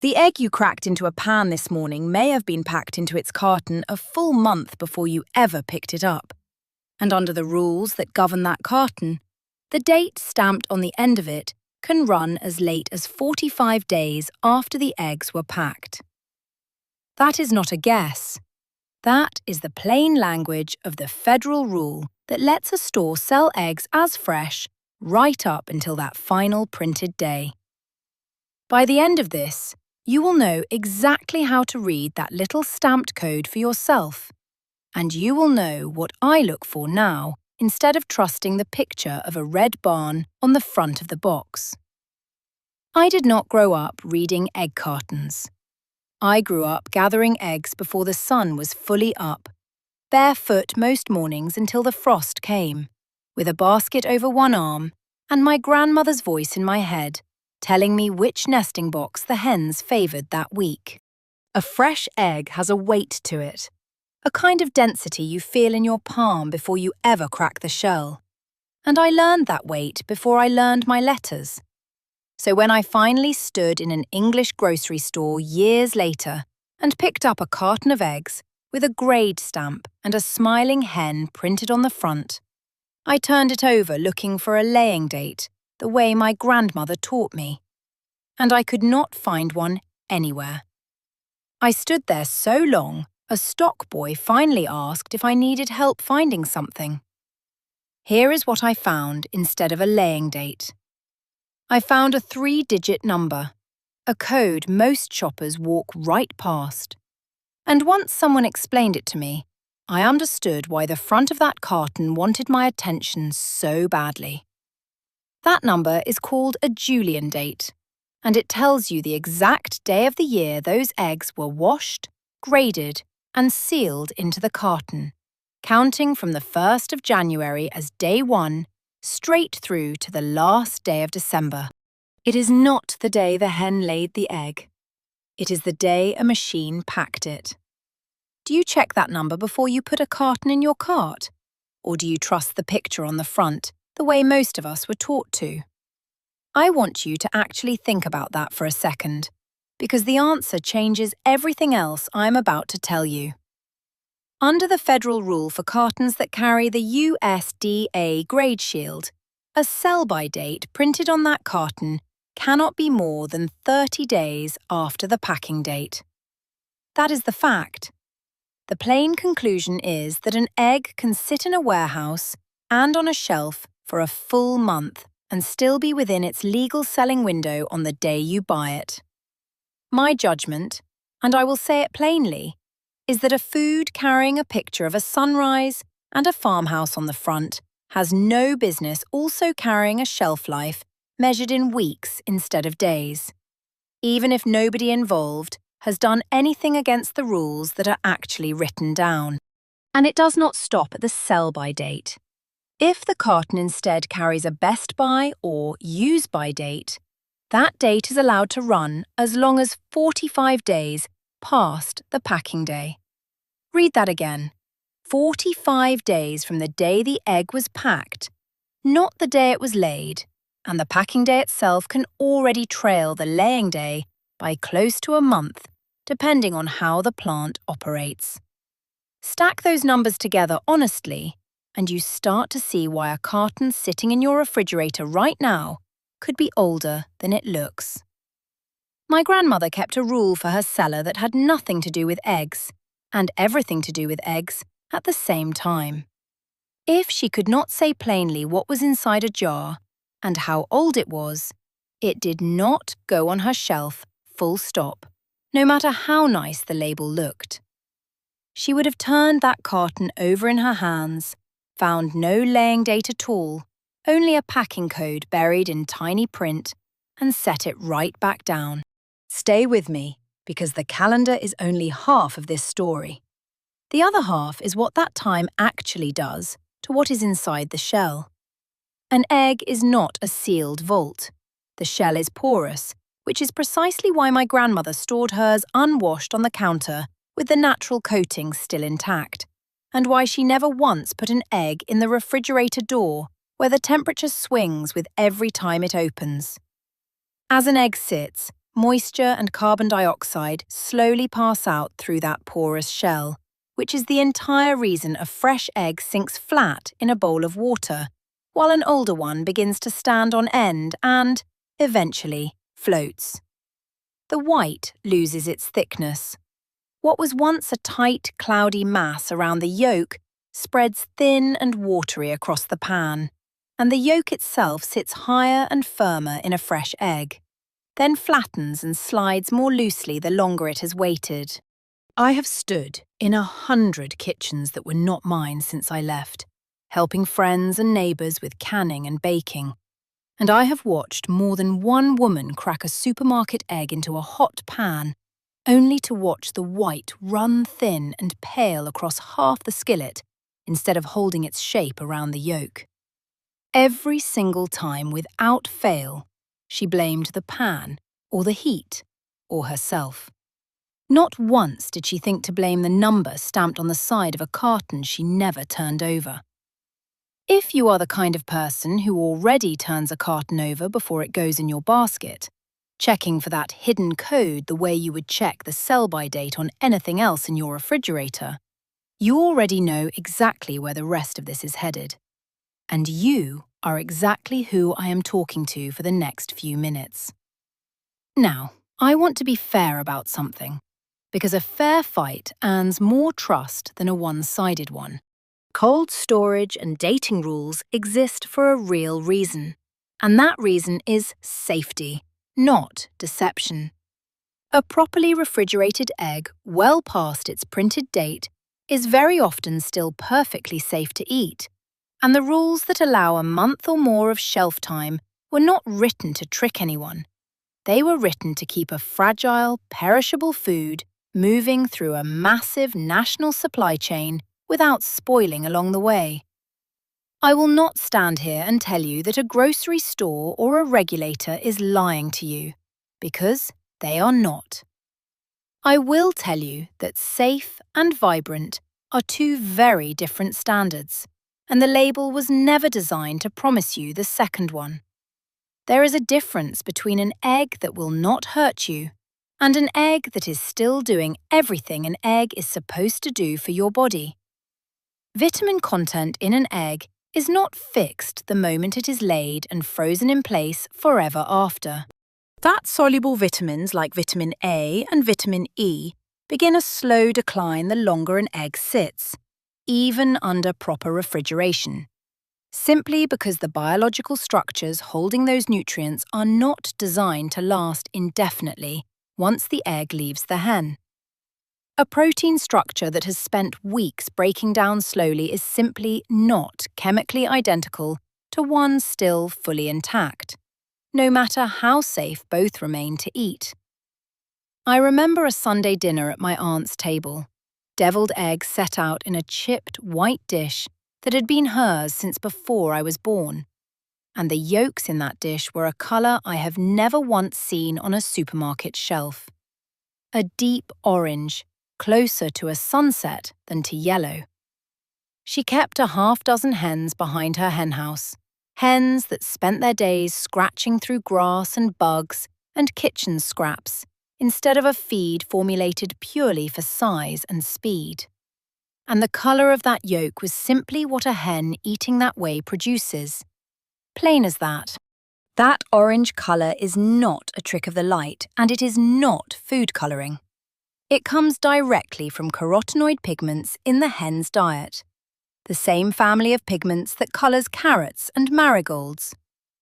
The egg you cracked into a pan this morning may have been packed into its carton a full month before you ever picked it up. And under the rules that govern that carton, the date stamped on the end of it can run as late as 45 days after the eggs were packed. That is not a guess. That is the plain language of the federal rule that lets a store sell eggs as fresh right up until that final printed day. By the end of this, you will know exactly how to read that little stamped code for yourself, and you will know what I look for now instead of trusting the picture of a red barn on the front of the box. I did not grow up reading egg cartons. I grew up gathering eggs before the sun was fully up, barefoot most mornings until the frost came, with a basket over one arm and my grandmother's voice in my head telling me which nesting box the hens favoured that week. A fresh egg has a weight to it, a kind of density you feel in your palm before you ever crack the shell. And I learned that weight before I learned my letters. So when I finally stood in an English grocery store years later and picked up a carton of eggs with a grade stamp and a smiling hen printed on the front, I turned it over looking for a laying date, the way my grandmother taught me. And I could not find one anywhere. I stood there so long, a stock boy finally asked if I needed help finding something. Here is what I found instead of a laying date. I found a 3-digit number, a code most shoppers walk right past. And once someone explained it to me, I understood why the front of that carton wanted my attention so badly. That number is called a Julian date, and it tells you the exact day of the year those eggs were washed, graded, and sealed into the carton, counting from the 1st of January as day 1 straight through to the last day of December. It is not the day the hen laid the egg. It is the day a machine packed it. Do you check that number before you put a carton in your cart? Or do you trust the picture on the front, the way most of us were taught to? I want you to actually think about that for a second, because the answer changes everything else I'm about to tell you. Under the federal rule for cartons that carry the USDA grade shield, a sell-by date printed on that carton cannot be more than 30 days after the packing date. That is the fact. The plain conclusion is that an egg can sit in a warehouse and on a shelf for a full month and still be within its legal selling window on the day you buy it. My judgment, and I will say it plainly, is that a food carrying a picture of a sunrise and a farmhouse on the front has no business also carrying a shelf life measured in weeks instead of days, even if nobody involved has done anything against the rules that are actually written down. And it does not stop at the sell-by date. If the carton instead carries a best by or use by date, that date is allowed to run as long as 45 days past the packing day. Read that again. 45 days from the day the egg was packed, not the day it was laid, and the packing day itself can already trail the laying day by close to a month, depending on how the plant operates. Stack those numbers together honestly, and you start to see why a carton sitting in your refrigerator right now could be older than it looks. My grandmother kept a rule for her cellar that had nothing to do with eggs, and everything to do with eggs at the same time. If she could not say plainly what was inside a jar and how old it did not go on her shelf, full stop, no matter how nice the label looked. She would have turned that carton over in her hands, found no laying date at all, only a packing code buried in tiny print, and set it right back down. Stay with me, because the calendar is only half of this story. The other half is what that time actually does to what is inside the shell. An egg is not a sealed vault. The shell is porous, which is precisely why my grandmother stored hers unwashed on the counter with the natural coating still intact, and why she never once put an egg in the refrigerator door where the temperature swings with every time it opens. As an egg sits, moisture and carbon dioxide slowly pass out through that porous shell, which is the entire reason a fresh egg sinks flat in a bowl of water, while an older one begins to stand on end and, eventually, floats. The white loses its thickness. What was once a tight, cloudy mass around the yolk spreads thin and watery across the pan, and the yolk itself sits higher and firmer in a fresh egg, then flattens and slides more loosely the longer it has waited. I have stood in 100 kitchens that were not mine since I left, helping friends and neighbours with canning and baking, and I have watched more than one woman crack a supermarket egg into a hot pan, only to watch the white run thin and pale across half the skillet instead of holding its shape around the yolk. Every single time, without fail, she blamed the pan, or the heat, or herself. Not once did she think to blame the number stamped on the side of a carton she never turned over. If you are the kind of person who already turns a carton over before it goes in your basket, checking for that hidden code the way you would check the sell-by date on anything else in your refrigerator, you already know exactly where the rest of this is headed. And you are exactly who I am talking to for the next few minutes. Now, I want to be fair about something, because a fair fight earns more trust than a one-sided one. Cold storage and dating rules exist for a real reason, and that reason is safety, not deception. A properly refrigerated egg, well past its printed date, is very often still perfectly safe to eat, and the rules that allow a month or more of shelf time were not written to trick anyone. They were written to keep a fragile, perishable food moving through a massive national supply chain without spoiling along the way. I will not stand here and tell you that a grocery store or a regulator is lying to you, because they are not. I will tell you that safe and vibrant are two very different standards, and the label was never designed to promise you the second one. There is a difference between an egg that will not hurt you and an egg that is still doing everything an egg is supposed to do for your body. Vitamin content in an egg is not fixed the moment it is laid and frozen in place forever after. Fat-soluble vitamins like vitamin A and vitamin E begin a slow decline the longer an egg sits, even under proper refrigeration, simply because the biological structures holding those nutrients are not designed to last indefinitely once the egg leaves the hen. A protein structure that has spent weeks breaking down slowly is simply not chemically identical to one still fully intact, no matter how safe both remain to eat. I remember a Sunday dinner at my aunt's table, deviled eggs set out in a chipped white dish that had been hers since before I was born, and the yolks in that dish were a colour I have never once seen on a supermarket shelf. A deep orange, closer to a sunset than to yellow. She kept a half-dozen hens behind her henhouse, hens that spent their days scratching through grass and bugs and kitchen scraps, instead of a feed formulated purely for size and speed. And the colour of that yolk was simply what a hen eating that way produces. Plain as that. That orange colour is not a trick of the light, and it is not food colouring. It comes directly from carotenoid pigments in the hen's diet, the same family of pigments that colours carrots and marigolds.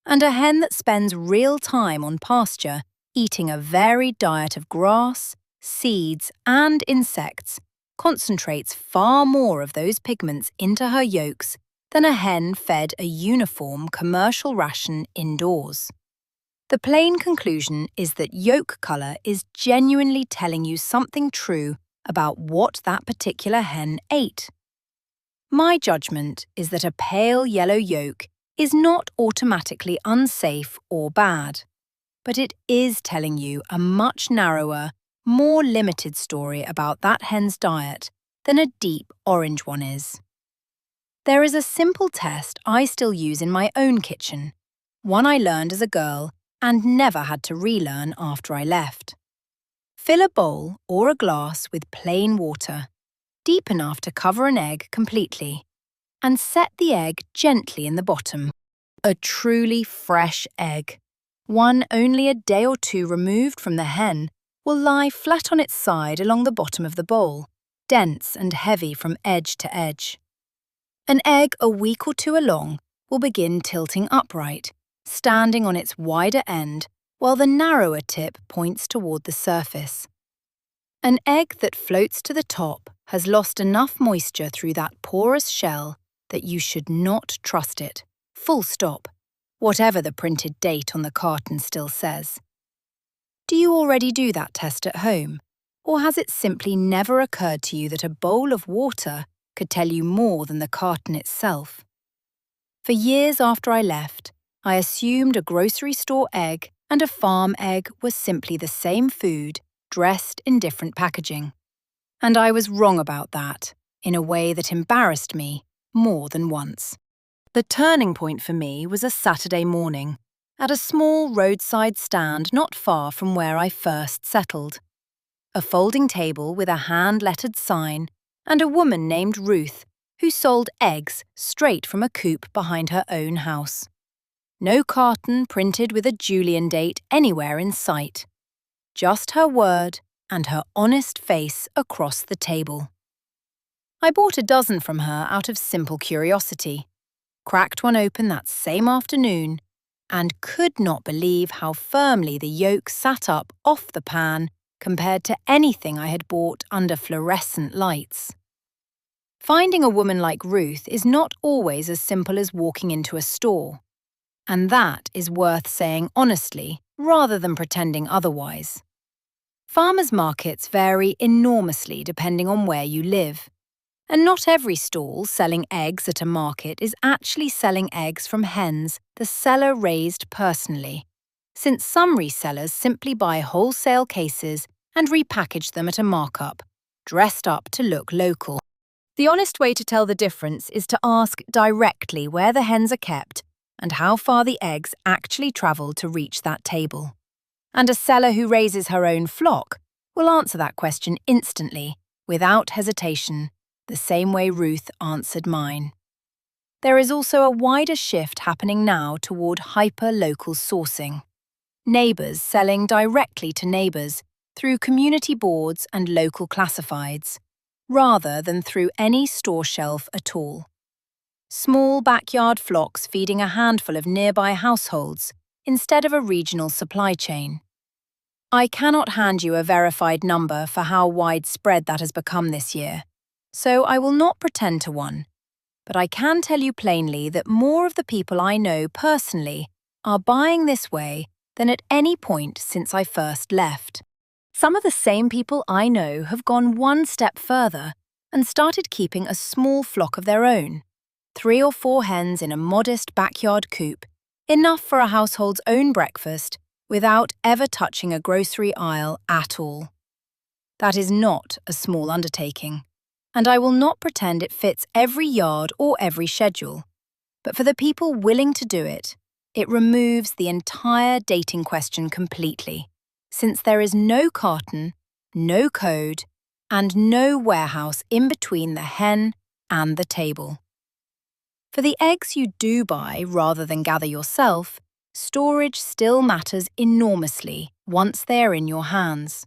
And a hen that spends real time on pasture, eating a varied diet of grass, seeds, and insects, concentrates far more of those pigments into her yolks than a hen fed a uniform commercial ration indoors. The plain conclusion is that yolk colour is genuinely telling you something true about what that particular hen ate. My judgment is that a pale yellow yolk is not automatically unsafe or bad, but it is telling you a much narrower, more limited story about that hen's diet than a deep orange one is. There is a simple test I still use in my own kitchen, one I learned as a girl and never had to relearn after I left. Fill a bowl or a glass with plain water, deep enough to cover an egg completely, and set the egg gently in the bottom. A truly fresh egg, one only a day or two removed from the hen, will lie flat on its side along the bottom of the bowl, dense and heavy from edge to edge. An egg a week or two along will begin tilting upright, standing on its wider end while the narrower tip points toward the surface. An egg that floats to the top has lost enough moisture through that porous shell that you should not trust it, full stop, whatever the printed date on the carton still says. Do you already do that test at home, or has it simply never occurred to you that a bowl of water could tell you more than the carton itself? For years after I left, I assumed a grocery store egg and a farm egg were simply the same food, dressed in different packaging. And I was wrong about that, in a way that embarrassed me more than once. The turning point for me was a Saturday morning, at a small roadside stand not far from where I first settled. A folding table with a hand-lettered sign and a woman named Ruth who sold eggs straight from a coop behind her own house. No carton printed with a Julian date anywhere in sight. Just her word and her honest face across the table. I bought a dozen from her out of simple curiosity, cracked one open that same afternoon, and could not believe how firmly the yolk sat up off the pan compared to anything I had bought under fluorescent lights. Finding a woman like Ruth is not always as simple as walking into a store, and that is worth saying honestly rather than pretending otherwise. Farmers' markets vary enormously depending on where you live, and not every stall selling eggs at a market is actually selling eggs from hens the seller raised personally, since some resellers simply buy wholesale cases and repackage them at a markup, dressed up to look local. The honest way to tell the difference is to ask directly where the hens are kept and how far the eggs actually travel to reach that table. And a seller who raises her own flock will answer that question instantly, without hesitation, the same way Ruth answered mine. There is also a wider shift happening now toward hyper-local sourcing. Neighbours selling directly to neighbours through community boards and local classifieds, rather than through any store shelf at all. Small backyard flocks feeding a handful of nearby households instead of a regional supply chain. I cannot hand you a verified number for how widespread that has become this year, so I will not pretend to one, but I can tell you plainly that more of the people I know personally are buying this way than at any point since I first left. Some of the same people I know have gone one step further and started keeping a small flock of their own, 3 or 4 hens in a modest backyard coop, enough for a household's own breakfast without ever touching a grocery aisle at all. That is not a small undertaking, and I will not pretend it fits every yard or every schedule, but for the people willing to do it, it removes the entire dating question completely, since there is no carton, no code, and no warehouse in between the hen and the table. For the eggs you do buy rather than gather yourself, storage still matters enormously once they are in your hands.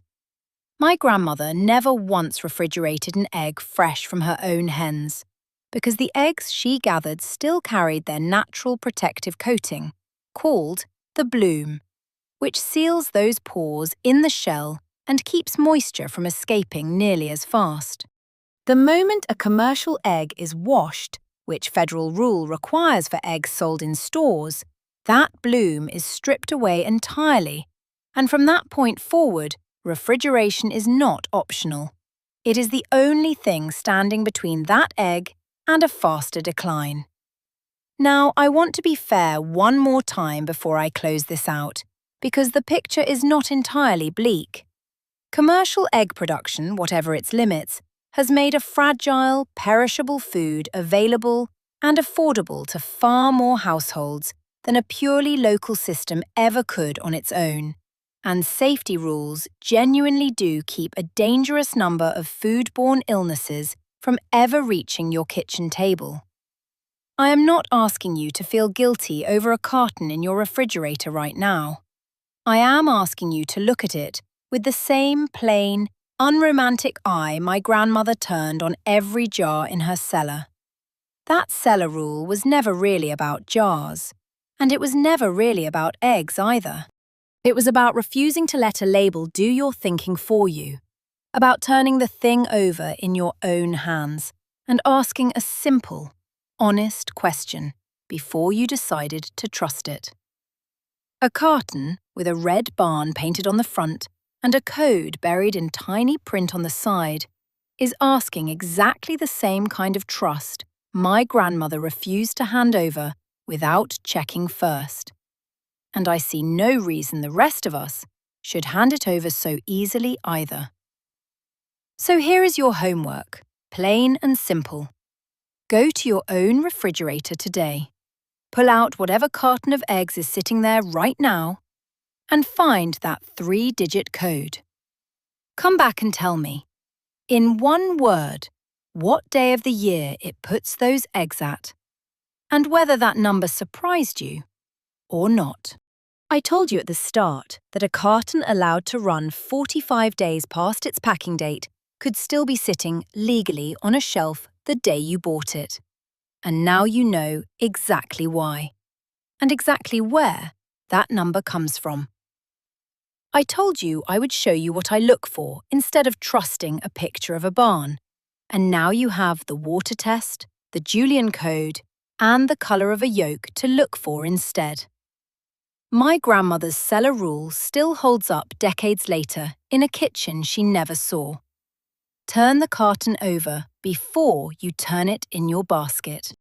My grandmother never once refrigerated an egg fresh from her own hens, because the eggs she gathered still carried their natural protective coating, called the bloom, which seals those pores in the shell and keeps moisture from escaping nearly as fast. The moment a commercial egg is washed, which federal rule requires for eggs sold in stores, that bloom is stripped away entirely, and from that point forward, refrigeration is not optional. It is the only thing standing between that egg and a faster decline. Now, I want to be fair one more time before I close this out, because the picture is not entirely bleak. Commercial egg production, whatever its limits, has made a fragile, perishable food available and affordable to far more households than a purely local system ever could on its own, and safety rules genuinely do keep a dangerous number of foodborne illnesses from ever reaching your kitchen table. I am not asking you to feel guilty over a carton in your refrigerator right now. I am asking you to look at it with the same plain, unromantic eye my grandmother turned on every jar in her cellar. That cellar rule was never really about jars, and it was never really about eggs either. It was about refusing to let a label do your thinking for you, about turning the thing over in your own hands and asking a simple, honest question before you decided to trust it. A carton with a red barn painted on the front and a code buried in tiny print on the side is asking exactly the same kind of trust my grandmother refused to hand over without checking first. And I see no reason the rest of us should hand it over so easily either. So here is your homework, plain and simple. Go to your own refrigerator today, pull out whatever carton of eggs is sitting there right now, and find that 3-digit code. Come back and tell me, in one word, what day of the year it puts those eggs at, and whether that number surprised you or not. I told you at the start that a carton allowed to run 45 days past its packing date could still be sitting legally on a shelf the day you bought it. And now you know exactly why, and exactly where that number comes from. I told you I would show you what I look for instead of trusting a picture of a barn. And now you have the water test, the Julian code, and the colour of a yolk to look for instead. My grandmother's cellar rule still holds up decades later in a kitchen she never saw. Turn the carton over before you turn it in your basket.